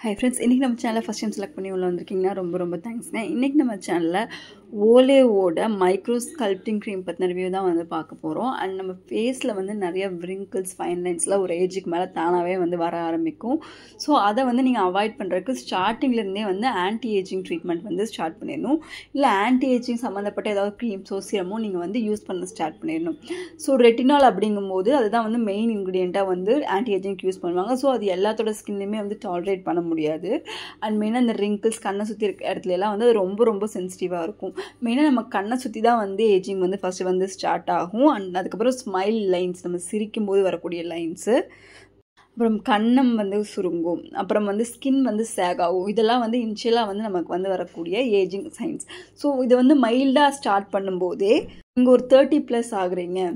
Hi friends, இன்னைக்கு நம்ம சேனலை ஃபர்ஸ்ட் டைம் செலக்ட் பண்ணி உள்ள வந்திருக்கீங்கன்னா ரொம்ப தேங்க்ஸ்ங்க. இன்னைக்கு நம்ம சேனலில் ஓலேவோட மைக்ரோ ஸ்கல்ப்டிங் க்ரீம் பற்றின ரிவ்யூ தான் வந்து பார்க்க போகிறோம். அண்ட் நம்ம ஃபேஸில் வந்து நிறைய விரிங்கிள்ஸ் ஃபைன் லைன்ஸ்லாம் ஒரு ஏஜுக்கு மேலே தானாகவே வந்து வர ஆரம்பிக்கும். ஸோ அதை வந்து நீங்கள் அவாய்ட் பண்ணுறதுக்கு ஸ்டார்டிங்லேருந்தே வந்து ஆன்டி ஏஜிங் ட்ரீட்மெண்ட் வந்து ஸ்டார்ட் பண்ணிடணும். இல்லை ஆன்டி ஏஜிங் சம்மந்தப்பட்ட ஏதாவது க்ரீம்ஸோ சிரமோ நீங்கள் வந்து யூஸ் பண்ண ஸ்டார்ட் பண்ணிடணும். ஸோ ரெட்டினால் அப்படிங்கும்போது அதுதான் வந்து மெயின் இன்க்ரீடியண்ட்டாக வந்து ஆன்டி ஏஜிங்க்கு யூஸ் பண்ணுவாங்க. ஸோ அது எல்லாத்தோட ஸ்கின்லையுமே வந்து டாலரேட் பண்ண முடியாது. அண்ட் மெயினாக இந்த ரிங்கிள்ஸ் கண்ணை சுற்றி இருக்க இடத்துல எல்லாம் வந்து அது ரொம்ப சென்சிட்டிவாக இருக்கும். மெயினாக நம்ம கண்ணை சுற்றி தான் வந்து ஏஜிங் வந்து ஃபஸ்ட்டு வந்து ஸ்டார்ட் ஆகும். அண்ட் அதுக்கப்புறம் ஸ்மைல் லைன்ஸ், நம்ம சிரிக்கும் போது வரக்கூடிய லைன்ஸு, அப்புறம் கண்ணம் வந்து சுருங்கும், அப்புறம் வந்து ஸ்கின் வந்து சேகாகும். இதெல்லாம் வந்து இனிஷியலாக வந்து நமக்கு வந்து வரக்கூடிய ஏஜிங் சைன்ஸ். ஸோ இதை வந்து மைல்டாக ஸ்டார்ட் பண்ணும்போதே நீங்கள் ஒரு 30+ ஆகுறீங்க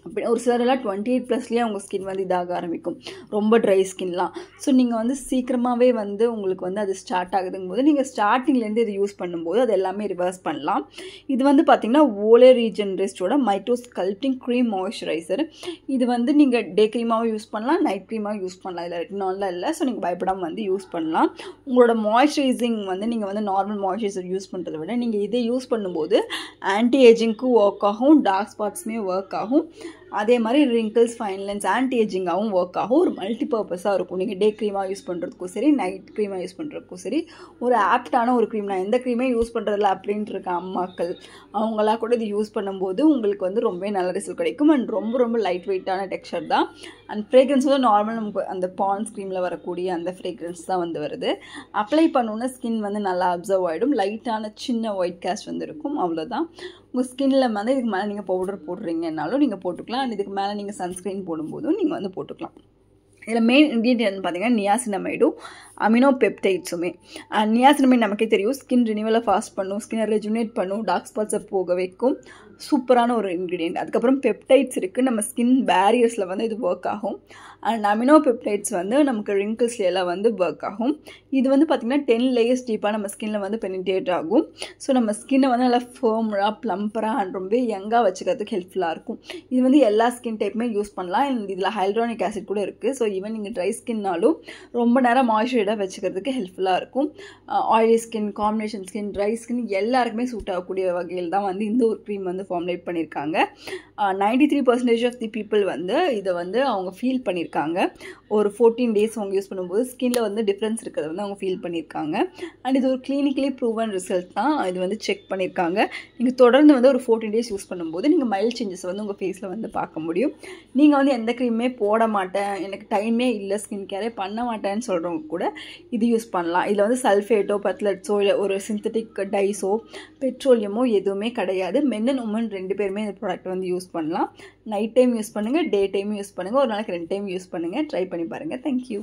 அப்படி ஒரு சிலரெல்லாம் 28+லேயே அவங்க ஸ்கின் வந்து இதாக ஆரம்பிக்கும், ரொம்ப ட்ரை ஸ்கின்லாம். ஸோ நீங்கள் வந்து சீக்கிரமாகவே வந்து உங்களுக்கு வந்து அது ஸ்டார்ட் ஆகுதுங்கும் போது நீங்கள் ஸ்டார்டிங்லேருந்து இது யூஸ் பண்ணும்போது அது எல்லாமே ரிவர்ஸ் பண்ணலாம். இது வந்து பார்த்திங்கன்னா ஓலே ரீஜெனரிஸ்டோட மைக்ரோ ஸ்கல்ப்டிங் க்ரீம் மாய்ஸ்சரைசர். இது வந்து நீங்கள் டே க்ரீமாகவும் யூஸ் பண்ணலாம், நைட் க்ரீமாகவும் யூஸ் பண்ணலாம். இல்லை ரெட்டினால்லாம் இல்லை. ஸோ நீங்கள் பயப்படாமல் வந்து யூஸ் பண்ணலாம். உங்களோட மாய்ஸ்சரைசிங் வந்து நீங்கள் வந்து நார்மல் மாய்ஸ்சரைசர் யூஸ் பண்ணுறதை விட நீங்கள் இதை யூஸ் பண்ணும்போது ஆன்டி ஏஜிங்க்கும் ஒர்க் ஆகும், டார்க் ஸ்பாட்ஸுமே ஒர்க் ஆகும், அதே மாதிரி ரிங்கிள்ஸ் ஃபைன் லைன்ஸ் ஆன்டி ஏஜிங்காகவும் ஒர்க் ஆகும். ஒரு மல்டி பர்பஸாக இருக்கும். நீங்கள் டே க்ரீமாக யூஸ் பண்ணுறதுக்கும் சரி, நைட் க்ரீமாக யூஸ் பண்ணுறதுக்கும் சரி ஒரு ஆப்டான ஒரு க்ரீம். நான் எந்த க்ரீமே யூஸ் பண்ணுறதில்ல அப்படின்ட்டு இருக்க அம்மாக்கள் அவங்களாம் கூட இது யூஸ் பண்ணும்போது உங்களுக்கு வந்து ரொம்ப நல்ல ரிசல்ட் கிடைக்கும். அண்ட் ரொம்ப லைட் வெயிட்டான டெக்ஸ்சர் தான். அண்ட் ஃப்ரேக்ரன்ஸ் வந்து நார்மல் நமக்கு அந்த பான்ஸ் க்ரீமில் வரக்கூடிய அந்த ஃப்ரேக்ரன்ஸ் தான் வந்து வருது. அப்ளை பண்ணோன்னா ஸ்கின் வந்து நல்லா அப்சர்வ் ஆகிடும். லைட்டான சின்ன ஒயிட் கேஸ்ட் வந்து இருக்கும், அவ்வளோதான். உங்கள் ஸ்கின்னில் வந்து இதுக்கு மேலே நீங்கள் பவுடர் போடுறீங்கன்னாலும் நீங்கள் போட்டுக்கலாம். அண்ட் இதுக்கு மேலே நீங்கள் சன்ஸ்க்ரீன் போடும்போதும் நீங்கள் வந்து போட்டுக்கலாம். இதில் மெயின் இன்க்ரீடியன்ட் பார்த்தீங்கன்னா நியாசினமைடும் அமினோ பெப்டைட்ஸுமே. நியாசினமைட் நமக்கே தெரியும், ஸ்கின் ரினியூவலை ஃபாஸ்ட் பண்ணும், ஸ்கின்னை ரெஜுனேட் பண்ணும், டார்க் ஸ்பாட்ஸை போக வைக்கும். சூப்பரான ஒரு இன்க்ரீடியன்ட். அதுக்கப்புறம் பெப்டைட்ஸ் இருக்குது, நம்ம ஸ்கின் பேரியர்ஸில் வந்து இது ஒர்க் ஆகும். அண்ட் அமினோ பெப்டைட்ஸ் வந்து நமக்கு ரிங்கிள்ஸ்ல எல்லாம் வந்து ஒர்க் ஆகும். இது வந்து பார்த்திங்கன்னா 10 லேயர்ஸ் டீப்பாக நம்ம ஸ்கின்னில் வந்து பெனிட்ரேட் ஆகும். ஸோ நம்ம ஸ்கின்னை வந்து நல்லா ஃபேர்மராக ப்ளம்பராக அண்ட் ரொம்ப யங்காக வச்சுக்கிறதுக்கு ஹெல்ப்ஃபுல்லாக இருக்கும். இது வந்து எல்லா ஸ்கின் டைப்புமே யூஸ் பண்ணலாம். இதில் ஹைல்ட்ரானிக் ஆசிட் கூட இருக்குது. ஸோ ஈவன் நீங்கள் ட்ரை ஸ்கின்னாலும் ரொம்ப நேரம் மாய்ஸ்சரைடாக வச்சுக்கிறதுக்கு ஹெல்ப்ஃபுல்லாக இருக்கும். Oily skin, combination skin, dry skin எல்லாருக்குமே சூட் ஆகக்கூடிய வகையில் தான் வந்து இந்த ஒரு க்ரீம் வந்து ஃபார்முலேட் பண்ணியிருக்காங்க. 93% ஆஃப் தி பீப்புள் வந்து இதை வந்து அவங்க ஃபீல் பண்ணியிருக்காங்க. ஒரு 14 டேஸ் அவங்க யூஸ் பண்ணும்போது ஸ்கின்ல வந்து டிஃப்ரென்ஸ் இருக்கிறத வந்து அவங்க ஃபீல் பண்ணியிருக்காங்க. அண்ட் இது ஒரு கிளினிக்கலி ப்ரூவன் ரிசல்ட் தான். இது வந்து செக் பண்ணியிருக்காங்க. நீங்கள் தொடர்ந்து வந்து ஒரு 14 டேஸ் யூஸ் பண்ணும்போது நீங்கள் மைல்ட் சேஞ்சஸ் வந்து உங்கள் ஃபேஸில் வந்து பார்க்க முடியும். நீங்கள் வந்து எந்த க்ரீமே போட மாட்டேன், எனக்கு டைமே இல்லை, ஸ்கின் கேரே பண்ண மாட்டேன்னு சொல்கிறவங்க கூட இது யூஸ் பண்ணலாம். இதில் வந்து சல்ஃபேட்டோ, பத்லட்ஸோ, இல்லை ஒரு சிந்தட்டிக் டைஸோ, பெட்ரோலியமோ எதுவுமே கிடையாது. மென் அண்ட் உமன் 2 பேருமே இந்த ப்ராடக்ட் வந்து யூஸ் பண்ணலாம். நைட் டைம் யூஸ் பண்ணுங்கள், டே டைம் யூஸ் பண்ணுங்கள், ஒரு நாளைக்கு 2 டைம் யூஸ் பண்ணுங்கள். ட்ரை பண்ணி பாருங்கள். தேங்க்யூ.